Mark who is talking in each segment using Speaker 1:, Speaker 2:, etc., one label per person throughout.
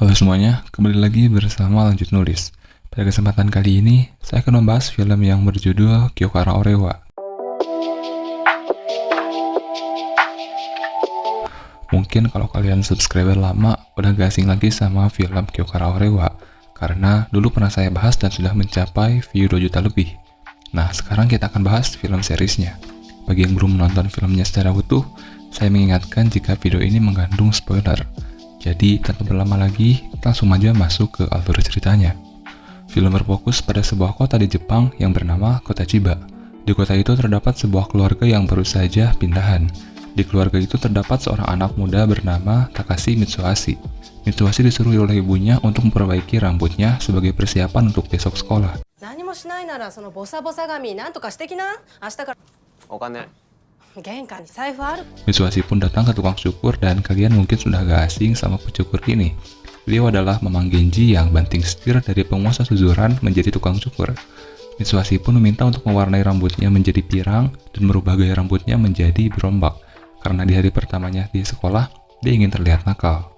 Speaker 1: Halo semuanya, kembali lagi bersama Lanjut Nulis. Pada kesempatan kali ini, saya akan membahas film yang berjudul Kyokara Orewa. Mungkin kalau kalian subscriber lama, udah gak asing lagi sama film Kyokara Orewa, karena dulu pernah saya bahas dan sudah mencapai view 2 juta lebih. Nah, sekarang kita akan bahas film seriesnya. Bagi yang belum menonton filmnya secara utuh, saya mengingatkan jika video ini mengandung spoiler. Jadi, tanpa berlama lagi, langsung aja masuk ke alur ceritanya. Film berfokus pada sebuah kota di Jepang yang bernama Kota Chiba. Di kota itu terdapat sebuah keluarga yang baru saja pindahan. Di keluarga itu terdapat seorang anak muda bernama Takashi Mitsuhashi. Mitsuhashi disuruh oleh ibunya untuk memperbaiki rambutnya sebagai persiapan untuk besok sekolah. Mitsuhashi pun datang ke tukang cukur dan kalian mungkin sudah gak asing sama pencukur ini. Beliau adalah Mamang Genji yang banting setir dari penguasa Suzuran menjadi tukang cukur. Mitsuhashi pun meminta untuk mewarnai rambutnya menjadi pirang dan merubah gaya rambutnya menjadi berombak. Karena di hari pertamanya di sekolah, dia ingin terlihat nakal.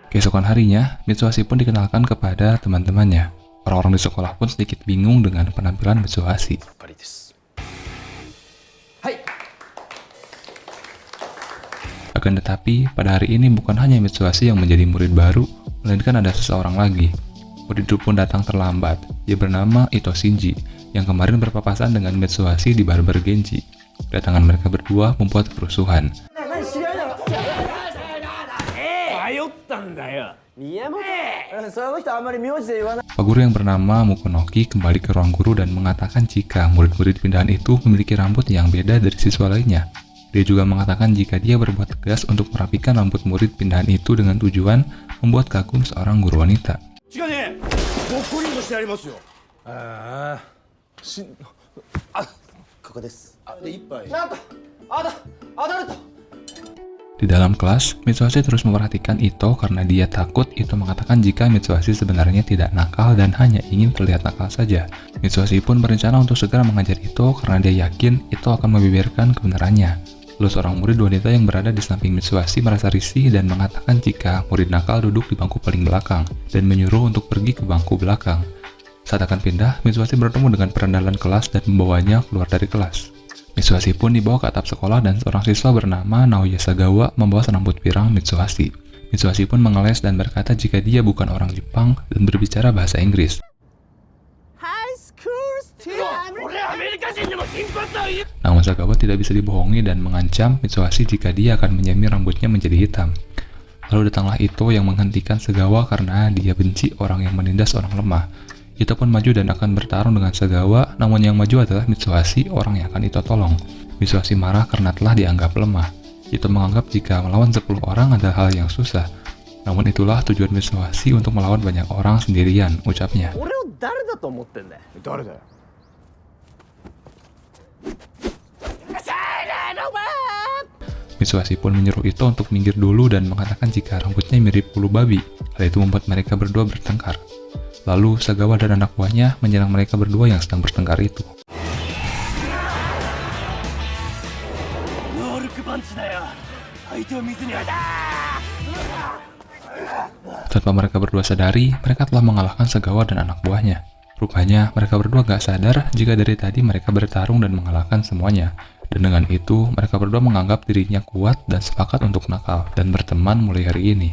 Speaker 1: Keesokan harinya, Mitsuhashi pun dikenalkan kepada teman-temannya. Orang-orang di sekolah pun sedikit bingung dengan penampilan Mitsuhashi. Akan tetapi, pada hari ini bukan hanya Mitsuhashi yang menjadi murid baru, melainkan ada seseorang lagi. Murid itu pun datang terlambat. Dia bernama Ito Shinji, yang kemarin berpapasan dengan Mitsuhashi di barber Genji. Kedatangan mereka berdua membuat kerusuhan. Pak guru yang bernama Mukonoki kembali ke ruang guru dan mengatakan jika murid-murid pindahan itu memiliki rambut yang beda dari siswa lainnya. Dia juga mengatakan jika dia berbuat tegas untuk merapikan rambut murid pindahan itu dengan tujuan membuat kagum seorang guru wanita. Di dalam kelas, Mitsuhashi terus memperhatikan Ito karena dia takut Ito mengatakan jika Mitsuhashi sebenarnya tidak nakal dan hanya ingin terlihat nakal saja. Mitsuhashi pun berencana untuk segera mengajar Ito karena dia yakin Ito akan membeberkan kebenarannya. Lalu seorang murid wanita yang berada di samping Mitsuhashi merasa risih dan mengatakan jika murid nakal duduk di bangku paling belakang dan menyuruh untuk pergi ke bangku belakang. Saat akan pindah, Mitsuhashi bertemu dengan perendalan kelas dan membawanya keluar dari kelas. Mitsuhashi pun dibawa ke atap sekolah dan seorang siswa bernama Naoya Sagawa membawa rambut pirang Mitsuhashi. Mitsuhashi pun mengeles dan berkata jika dia bukan orang Jepang dan berbicara bahasa Inggris. Namun Sagawa tidak bisa dibohongi dan mengancam Mitsuhashi jika dia akan menyamir rambutnya menjadi hitam. Lalu datanglah Ito yang menghentikan Sagawa karena dia benci orang yang menindas orang lemah. Ito pun maju dan akan bertarung dengan Sagawa, namun yang maju adalah Mitsuhashi, orang yang akan Ito tolong. Mitsuhashi marah karena telah dianggap lemah. Ito menganggap jika melawan 10 orang adalah hal yang susah. Namun itulah tujuan Mitsuhashi untuk melawan banyak orang sendirian, ucapnya. Mitsuhashi pun menyuruh Ito untuk minggir dulu dan mengatakan jika rambutnya mirip bulu babi. Hal itu membuat mereka berdua bertengkar. Lalu Sagawa dan anak buahnya menyerang mereka berdua yang sedang bertengkar itu. Tanpa mereka berdua sadari, mereka telah mengalahkan Sagawa dan anak buahnya. Rupanya mereka berdua gak sadar jika dari tadi mereka bertarung dan mengalahkan semuanya. Dan dengan itu, mereka berdua menganggap dirinya kuat dan sepakat untuk nakal dan berteman mulai hari ini.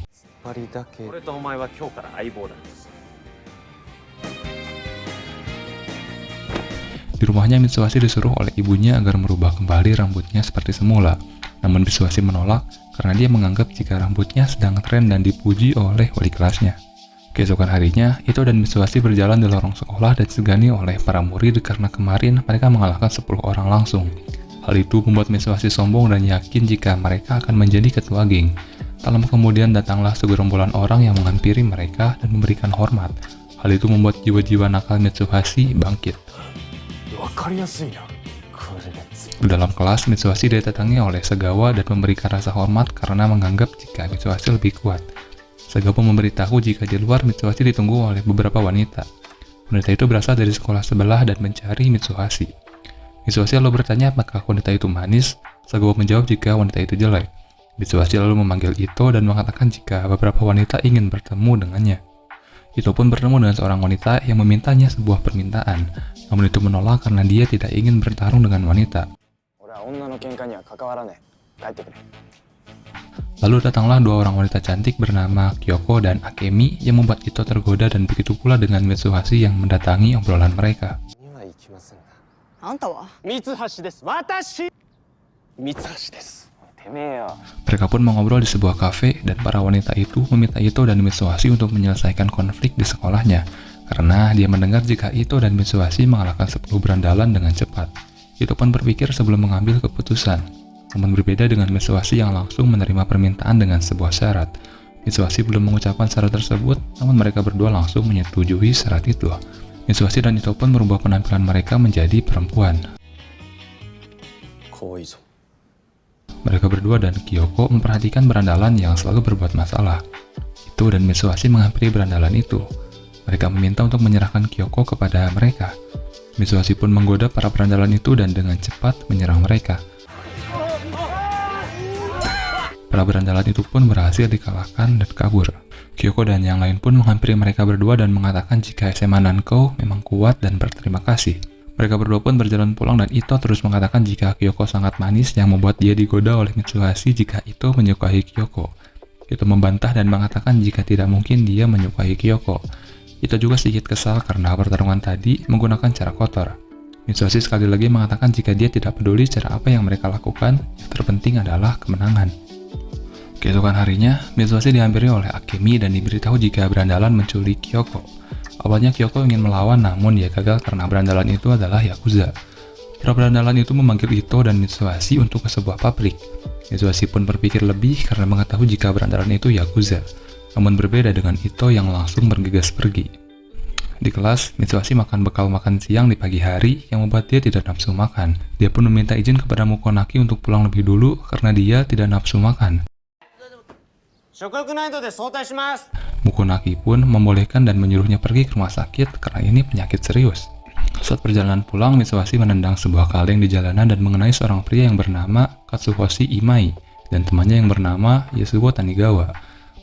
Speaker 1: Di rumahnya, Mitsuhashi disuruh oleh ibunya agar merubah kembali rambutnya seperti semula. Namun Mitsuhashi menolak karena dia menganggap jika rambutnya sedang tren dan dipuji oleh wali kelasnya. Keesokan harinya, Ito dan Mitsuhashi berjalan di lorong sekolah dan disegani oleh para murid karena kemarin mereka mengalahkan 10 orang langsung. Hal itu membuat Mitsuhashi sombong dan yakin jika mereka akan menjadi ketua geng. Tak lama kemudian datanglah segerombolan orang yang menghampiri mereka dan memberikan hormat. Hal itu membuat jiwa-jiwa nakal Mitsuhashi bangkit. Di dalam kelas, Mitsuhashi didatangi oleh Sagawa dan memberikan rasa hormat karena menganggap jika Mitsuhashi lebih kuat. Sagawa memberitahu jika di luar Mitsuhashi ditunggu oleh beberapa wanita. Wanita itu berasal dari sekolah sebelah dan mencari Mitsuhashi. Mitsuhashi lalu bertanya apakah wanita itu manis. Sagawa menjawab jika wanita itu jelek. Mitsuhashi lalu memanggil Ito dan mengatakan jika beberapa wanita ingin bertemu dengannya. Ito pun bertemu dengan seorang wanita yang memintanya sebuah permintaan. Namun itu menolak karena dia tidak ingin bertarung dengan wanita. Lalu datanglah dua orang wanita cantik bernama Kyoko dan Akemi yang membuat Ito tergoda dan begitu pula dengan Mitsuhashi yang mendatangi obrolan mereka. Mereka pun mengobrol di sebuah kafe dan para wanita itu meminta Ito dan Mitsuhashi untuk menyelesaikan konflik di sekolahnya karena dia mendengar jika Ito dan Mitsuhashi mengalahkan 10 berandalan dengan cepat. Ito pun berpikir sebelum mengambil keputusan. Namun berbeda dengan Mitsuhashi yang langsung menerima permintaan dengan sebuah syarat. Mitsuhashi belum mengucapkan syarat tersebut, namun mereka berdua langsung menyetujui syarat itu. Mitsuhashi dan Ito pun merubah penampilan mereka menjadi perempuan. Mereka berdua dan Kyoko memperhatikan berandalan yang selalu berbuat masalah. Ito dan Mitsuhashi menghampiri berandalan itu. Mereka meminta untuk menyerahkan Kyoko kepada mereka. Mitsuhashi pun menggoda para berandalan itu dan dengan cepat menyerang mereka. Para berandalan itu pun berhasil dikalahkan dan kabur. Kyoko dan yang lain pun menghampiri mereka berdua dan mengatakan jika SMA Nankou memang kuat dan berterima kasih. Mereka berdua pun berjalan pulang dan Ito terus mengatakan jika Kyoko sangat manis yang membuat dia digoda oleh Mitsuhashi jika Ito menyukai Kyoko. Ito membantah dan mengatakan jika tidak mungkin dia menyukai Kyoko. Ito juga sedikit kesal karena pertarungan tadi menggunakan cara kotor. Mitsuhashi sekali lagi mengatakan jika dia tidak peduli cara apa yang mereka lakukan, yang terpenting adalah kemenangan. Keesokan harinya, Mitsuhashi dihampiri oleh Akemi dan diberitahu jika berandalan menculik Kyoko. Awalnya Kyoko ingin melawan namun dia gagal karena berandalan itu adalah Yakuza. Para berandalan itu memanggil Ito dan Mitsuhashi untuk ke sebuah pabrik. Mitsuhashi pun berpikir lebih karena mengetahui jika berandalan itu Yakuza. Namun berbeda dengan Ito yang langsung bergegas pergi. Di kelas, Mitsuhashi makan bekal makan siang di pagi hari yang membuat dia tidak nafsu makan. Dia pun meminta izin kepada Mukonaki untuk pulang lebih dulu karena dia tidak nafsu makan. Mukonaki pun membolehkan dan menyuruhnya pergi ke rumah sakit karena ini penyakit serius. Saat perjalanan pulang, Mitsuhashi menendang sebuah kaleng di jalanan dan mengenai seorang pria yang bernama Katsuhoshi Imai dan temannya yang bernama Yasuo Tanigawa.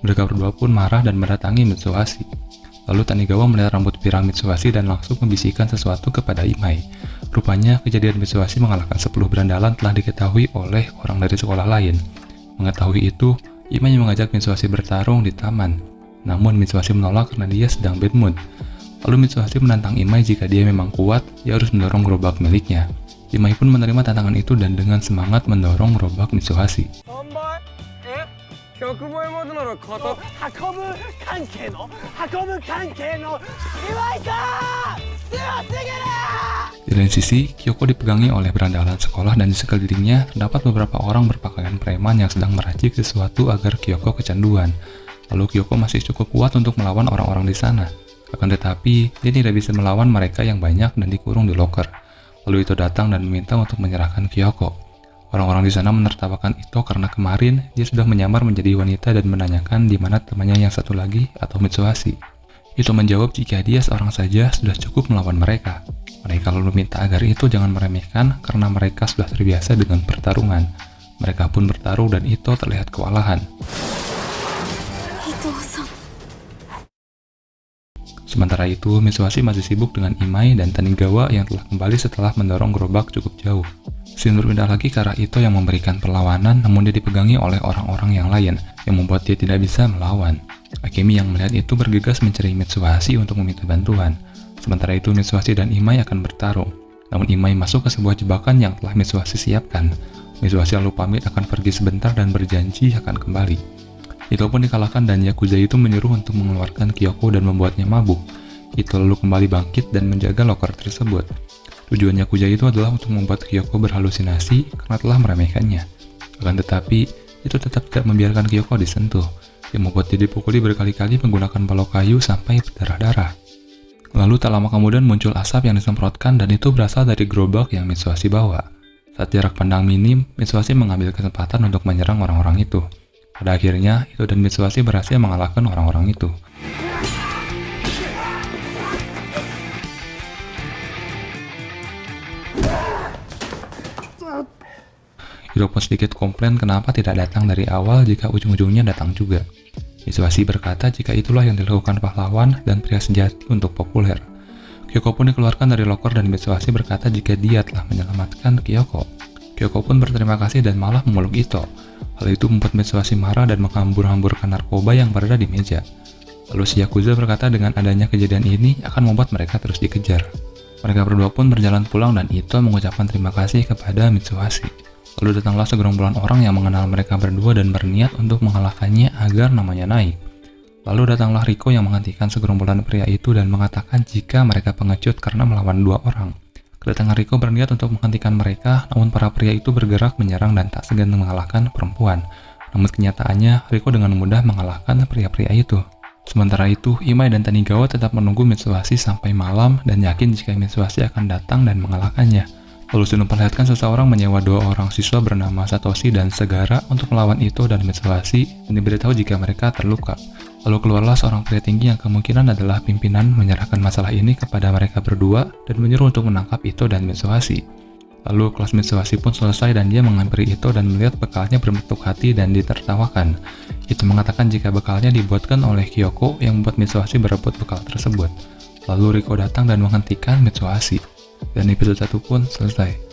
Speaker 1: Mereka berdua pun marah dan mendatangi Mitsuhashi. Lalu Tanigawa melihat rambut pirang Mitsuhashi dan langsung membisikkan sesuatu kepada Imai. Rupanya kejadian Mitsuhashi mengalahkan 10 berandalan telah diketahui oleh orang dari sekolah lain. Mengetahui itu, Imai mengajak Mitsuhashi bertarung di taman. Namun Mitsuhashi menolak karena dia sedang bad mood. Lalu Mitsuhashi menantang Imai jika dia memang kuat, dia harus mendorong gerobak miliknya. Imai pun menerima tantangan itu dan dengan semangat mendorong gerobak Mitsuhashi. Di lain sisi, Kyoko dipegangi oleh berandalan sekolah dan di sekelilingnya terdapat beberapa orang berpakaian preman yang sedang meracik sesuatu agar Kyoko kecanduan. Lalu Kyoko masih cukup kuat untuk melawan orang-orang di sana. Akan tetapi, dia tidak bisa melawan mereka yang banyak dan dikurung di loker. Lalu Ito datang dan meminta untuk menyerahkan Kyoko. Orang-orang di sana menertawakan Ito karena kemarin dia sudah menyamar menjadi wanita dan menanyakan di mana temannya yang satu lagi atau Mitsuhashi. Ito menjawab jika dia seorang saja sudah cukup melawan mereka. Mereka lalu meminta agar Ito jangan meremehkan karena mereka sudah terbiasa dengan pertarungan. Mereka pun bertarung dan Ito terlihat kewalahan. Sementara itu, Mitsuhashi masih sibuk dengan Imai dan Tanigawa yang telah kembali setelah mendorong gerobak cukup jauh. Scene berpindah lagi ke arah Ito yang memberikan perlawanan, namun dia dipegangi oleh orang-orang yang lain, yang membuat dia tidak bisa melawan. Akemi yang melihat itu bergegas mencari Mitsuhashi untuk meminta bantuan. Sementara itu, Mitsuhashi dan Imai akan bertarung. Namun Imai masuk ke sebuah jebakan yang telah Mitsuhashi siapkan. Mitsuhashi lalu pamit akan pergi sebentar dan berjanji akan kembali. Ito pun dikalahkan dan Yakuza itu menyuruh untuk mengeluarkan Kyoko dan membuatnya mabuk. Ito lalu kembali bangkit dan menjaga loker tersebut. Tujuan Yakuza itu adalah untuk membuat Kyoko berhalusinasi karena telah meremehkannya. Akan tetapi, itu tetap tidak membiarkan Kyoko disentuh, yang membuat dia dipukuli berkali-kali menggunakan balok kayu sampai berdarah-darah. Lalu tak lama kemudian muncul asap yang disemprotkan dan itu berasal dari gerobak yang Mitsuhashi bawa. Saat jarak pandang minim, Mitsuhashi mengambil kesempatan untuk menyerang orang-orang itu. Pada akhirnya, Ito dan Mitsuhashi berhasil mengalahkan orang-orang itu. Hiro pun sedikit komplain kenapa tidak datang dari awal jika ujung-ujungnya datang juga. Mitsuhashi berkata jika itulah yang dilakukan pahlawan dan pria sejati untuk populer. Kyoko pun dikeluarkan dari loker dan Mitsuhashi berkata jika dia telah menyelamatkan Kyoko. Kyoko pun berterima kasih dan malah memeluk Ito. Hal itu membuat Mitsuhashi marah dan menghambur-hamburkan narkoba yang berada di meja. Lalu si Yakuza berkata dengan adanya kejadian ini akan membuat mereka terus dikejar. Mereka berdua pun berjalan pulang dan Ito mengucapkan terima kasih kepada Mitsuhashi. Lalu datanglah segerombolan orang yang mengenal mereka berdua dan berniat untuk mengalahkannya agar namanya naik. Lalu datanglah Riko yang menghentikan segerombolan pria itu dan mengatakan jika mereka pengecut karena melawan dua orang. Kedatangan Riko berniat untuk menghentikan mereka, namun para pria itu bergerak menyerang dan tak segan mengalahkan perempuan. Namun kenyataannya, Riko dengan mudah mengalahkan pria-pria itu. Sementara itu, Imai dan Tanigawa tetap menunggu Mitsuhashi sampai malam dan yakin jika Mitsuhashi akan datang dan mengalahkannya. Lalu Sun memperlihatkan seseorang menyewa dua orang siswa bernama Satoshi dan Segara untuk melawan Ito dan Mitsuhashi dan diberitahu jika mereka terluka. Lalu keluarlah seorang pria tinggi yang kemungkinan adalah pimpinan menyerahkan masalah ini kepada mereka berdua dan menyuruh untuk menangkap Ito dan Mitsuhashi. Lalu kelas Mitsuhashi pun selesai dan dia menghampiri Ito dan melihat bekalnya berbentuk hati dan ditertawakan. Ito mengatakan jika bekalnya dibuatkan oleh Kyoko yang membuat Mitsuhashi berebut bekal tersebut. Lalu Riko datang dan menghentikan Mitsuhashi. Dan episode 1 pun selesai.